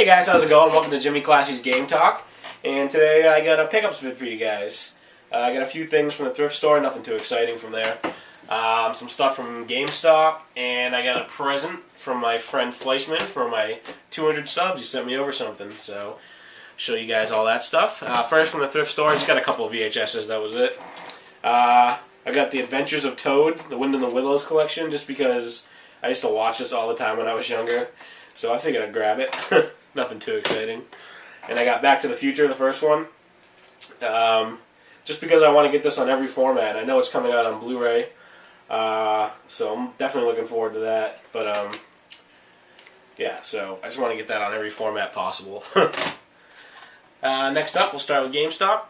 Hey guys, how's it going? Welcome to Jimmy Classy's Game Talk. And today I got a pickups vid for you guys. I got a few things from the thrift store, nothing too exciting from there. Some stuff from GameStop, and I got a present from my friend Fleischman for my 200 subs. He sent me over something, so show you guys all that stuff. First from the thrift store, I just got a couple of VHSs, that was it. I got The Adventures of Toad, the Wind in the Willows collection, just because I used to watch this all the time when I was younger. So I figured I'd grab it. Nothing too exciting. And I got Back to the Future, the first one. Just because I want to get this on every format. I know it's coming out on Blu-ray. So I'm definitely looking forward to that. But, yeah, so I just want to get that on every format possible. Next up, we'll start with GameStop.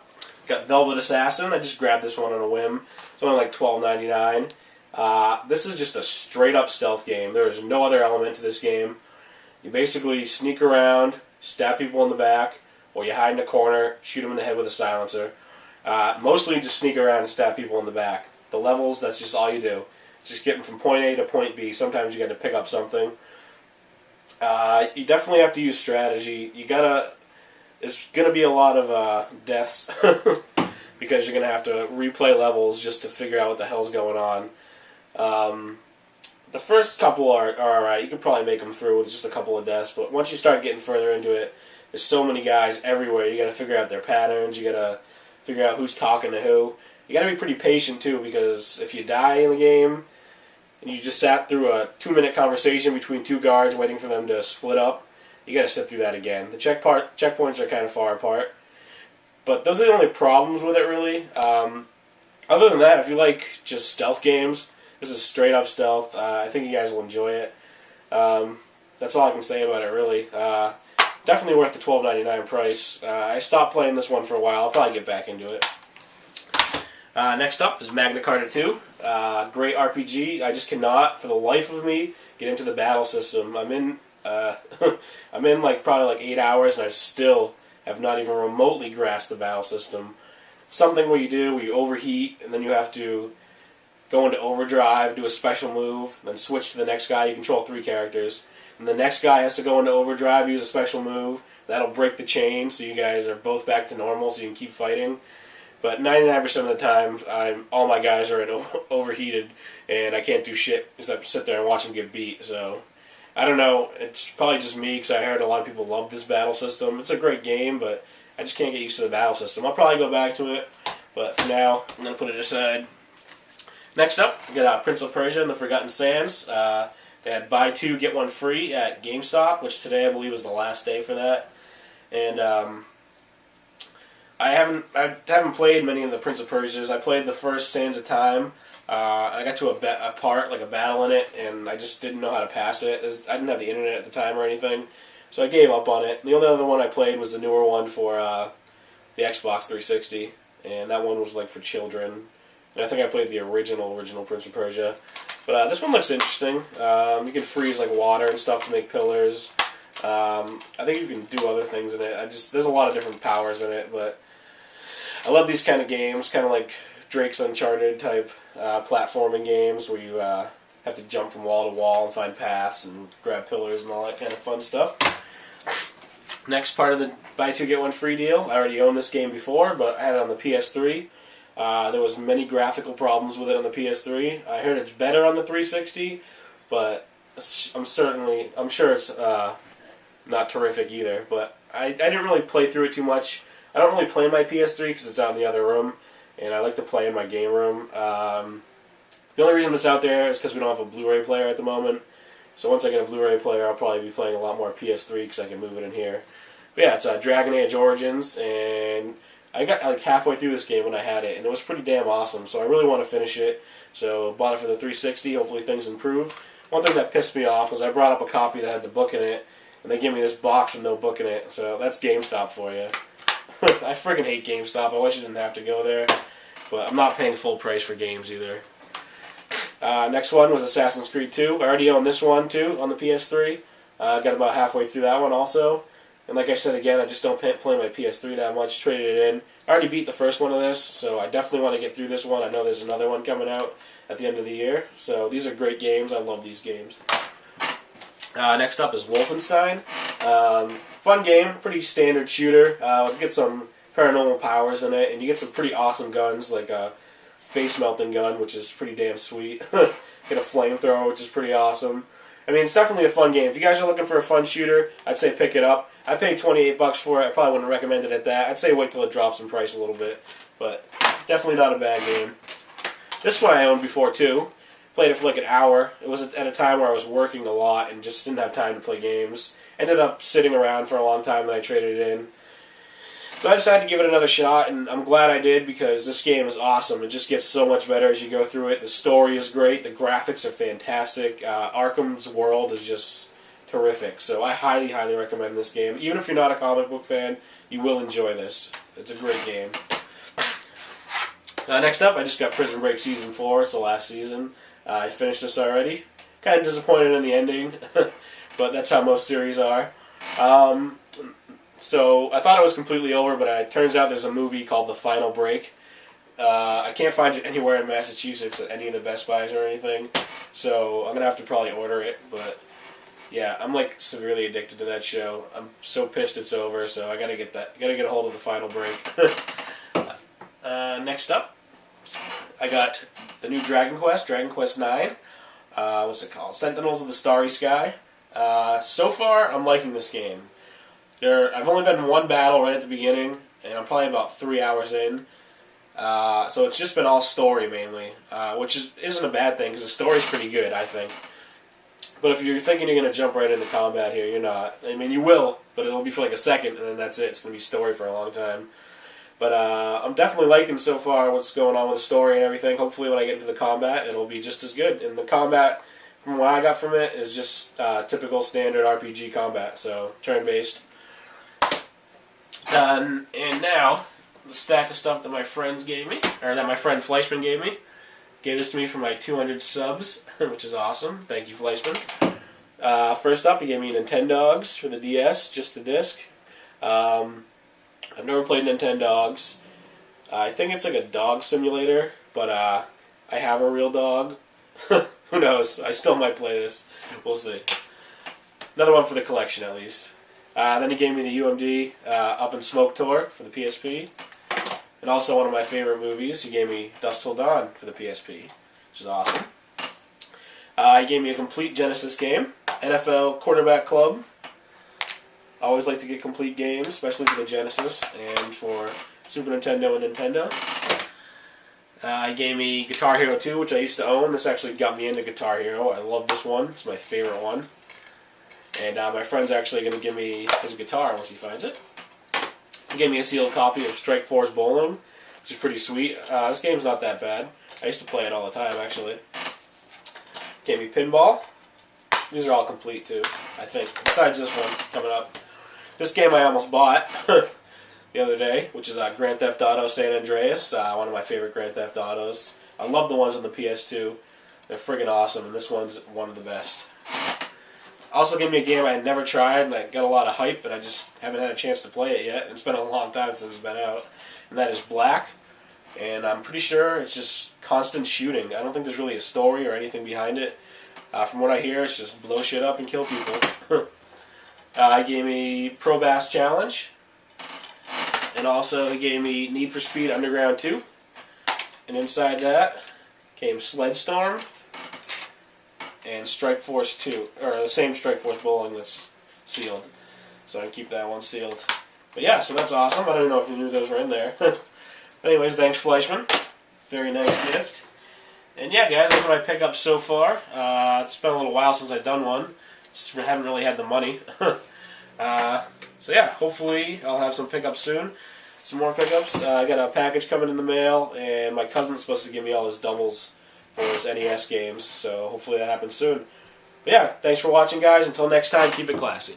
Got Velvet Assassin. I just grabbed this one on a whim. It's only like $12.99. This is just a straight-up stealth game. There is no other element to this game. You basically sneak around, stab people in the back, or you hide in a corner, shoot them in the head with a silencer. Mostly just sneak around and stab people in the back. The levels, that's just all you do. Just getting from point A to point B. Sometimes you got to pick up something. You definitely have to use strategy. It's going to be a lot of deaths because you're going to have to replay levels just to figure out what the hell's going on. The first couple are alright. You could probably make them through with just a couple of deaths, but once you start getting further into it, there's so many guys everywhere. You got to figure out their patterns. You got to figure out who's talking to who. You got to be pretty patient too, because if you die in the game and you just sat through a 2-minute conversation between two guards waiting for them to split up, you got to sit through that again. The checkpoints are kind of far apart, but those are the only problems with it really. Other than that, if you like just stealth games, this is straight up stealth. I think you guys will enjoy it. That's all I can say about it, really. Definitely worth the $12.99 price. I stopped playing this one for a while. I'll probably get back into it. Next up is Magna Carta 2. Great RPG. I just cannot, for the life of me, get into the battle system. I'm in probably 8 hours, and I still have not even remotely grasped the battle system. Something where you overheat, and then you have to go into overdrive, do a special move, then switch to the next guy. You control 3 characters. And the next guy has to go into overdrive, use a special move. That'll break the chain, so you guys are both back to normal, so you can keep fighting. But 99% of the time, all my guys are overheated, and I can't do shit except sit there and watch them get beat. So, I don't know. It's probably just me, because I heard a lot of people love this battle system. It's a great game, but I just can't get used to the battle system. I'll probably go back to it, but for now, I'm going to put it aside. Next up, we got Prince of Persia and the Forgotten Sands. They had buy 2, get 1 free at GameStop, which today I believe is the last day for that. And I haven't played many of the Prince of Persias. I played the first Sands of Time. I got to a part, like a battle in it, and I just didn't know how to pass it. I didn't have the internet at the time or anything, so I gave up on it. The only other one I played was the newer one for the Xbox 360, and that one was like for children. And I think I played the original Prince of Persia. But this one looks interesting. You can freeze like water and stuff to make pillars. I think you can do other things in it. There's a lot of different powers in it, but I love these kind of games, kind of like Drake's Uncharted type platforming games where you have to jump from wall to wall and find paths and grab pillars and all that kind of fun stuff. Next part of the buy 2 get 1 free deal. I already owned this game before, but I had it on the PS3. There was many graphical problems with it on the PS3. I heard it's better on the 360, but I'm sure it's not terrific either. But I didn't really play through it too much. I don't really play my PS3 because it's out in the other room, and I like to play in my game room. The only reason it's out there is because we don't have a Blu-ray player at the moment. So once I get a Blu-ray player, I'll probably be playing a lot more PS3 because I can move it in here. But yeah, it's Dragon Age Origins, and I got like halfway through this game when I had it, and it was pretty damn awesome, so I really want to finish it. So bought it for the 360, hopefully things improve. One thing that pissed me off was I brought up a copy that had the book in it, and they gave me this box with no book in it, so that's GameStop for you. I friggin' hate GameStop. I wish I didn't have to go there, but I'm not paying full price for games either. Next one was Assassin's Creed 2. I already own this one too on the PS3. Got about halfway through that one also. And like I said again, I just don't play my PS3 that much, traded it in. I already beat the first one of this, so I definitely want to get through this one. I know there's another one coming out at the end of the year. So these are great games. I love these games. Next up is Wolfenstein. Fun game, pretty standard shooter. Let's get some paranormal powers in it, and you get some pretty awesome guns, like a face-melting gun, which is pretty damn sweet. Get a flamethrower, which is pretty awesome. I mean, it's definitely a fun game. If you guys are looking for a fun shooter, I'd say pick it up. I paid $28 for it. I probably wouldn't recommend it at that. I'd say wait till it drops in price a little bit, but definitely not a bad game. This one I owned before, too. Played it for like an hour. It was at a time where I was working a lot and just didn't have time to play games. Ended up sitting around for a long time, then I traded it in. So I decided to give it another shot, and I'm glad I did because this game is awesome. It just gets so much better as you go through it. The story is great. The graphics are fantastic. Arkham's world is just terrific. So I highly, highly recommend this game. Even if you're not a comic book fan, you will enjoy this. It's a great game. Next up, I just got Prison Break Season 4. It's the last season. I finished this already. Kind of disappointed in the ending, but that's how most series are. So I thought it was completely over, but it turns out there's a movie called The Final Break. I can't find it anywhere in Massachusetts at any of the Best Buys or anything, so I'm going to have to probably order it, but yeah, I'm like severely addicted to that show. I'm so pissed it's over, so I got to get a hold of The Final Break. Next up, I got the new Dragon Quest 9. What's it called? Sentinels of the Starry Sky. So far, I'm liking this game. I've only been in one battle right at the beginning, and I'm probably about 3 hours in. So it's just been all story mainly, which isn't a bad thing because the story's pretty good, I think. But if you're thinking you're going to jump right into combat here, you're not. I mean, you will, but it'll be for like a second, and then that's it. It's going to be story for a long time. But I'm definitely liking so far what's going on with the story and everything. Hopefully when I get into the combat, it'll be just as good. And the combat, from what I got from it, is just typical standard RPG combat, so turn-based. And now, the stack of stuff that my friends gave me, or that my friend Fleischman gave me. Gave this to me for my 200 subs, which is awesome. Thank you, Fleischman. First up, he gave me Nintendogs for the DS, just the disc. I've never played Nintendogs. I think it's like a dog simulator, but I have a real dog. Who knows? I still might play this. We'll see. Another one for the collection, at least. Then he gave me the UMD Up in Smoke Tour for the PSP. And also one of my favorite movies, he gave me Dusk Till Dawn for the PSP, which is awesome. He gave me a complete Genesis game, NFL Quarterback Club. I always like to get complete games, especially for the Genesis and for Super Nintendo and Nintendo. He gave me Guitar Hero 2, which I used to own. This actually got me into Guitar Hero. I love this one. It's my favorite one. And my friend's actually going to give me his guitar once he finds it. He gave me a sealed copy of Strike Force Bowling, which is pretty sweet. This game's not that bad. I used to play it all the time, actually. Gave me Pinball. These are all complete, too, I think, besides this one coming up. This game I almost bought the other day, which is Grand Theft Auto San Andreas, one of my favorite Grand Theft Autos. I love the ones on the PS2. They're friggin' awesome, and this one's one of the best. Also gave me a game I had never tried, and I got a lot of hype, but I just haven't had a chance to play it yet. It's been a long time since it's been out. And that is Black. And I'm pretty sure it's just constant shooting. I don't think there's really a story or anything behind it. From what I hear, it's just blow shit up and kill people. He gave me Pro Bass Challenge. And also he gave me Need for Speed Underground 2. And inside that came Sled Storm and Strike Force 2, or the same Strike Force Bowling that's sealed. So I can keep that one sealed. But yeah, so that's awesome. I don't even know if you knew those were in there. But anyways, thanks Fleischman. Very nice gift. And yeah, guys, those are my pickups so far. It's been a little while since I've done one. Just haven't really had the money. So yeah, hopefully I'll have some pickups soon. Some more pickups. I got a package coming in the mail, and my cousin's supposed to give me all his doubles for his NES games, so hopefully that happens soon. But yeah, thanks for watching, guys. Until next time, keep it classy.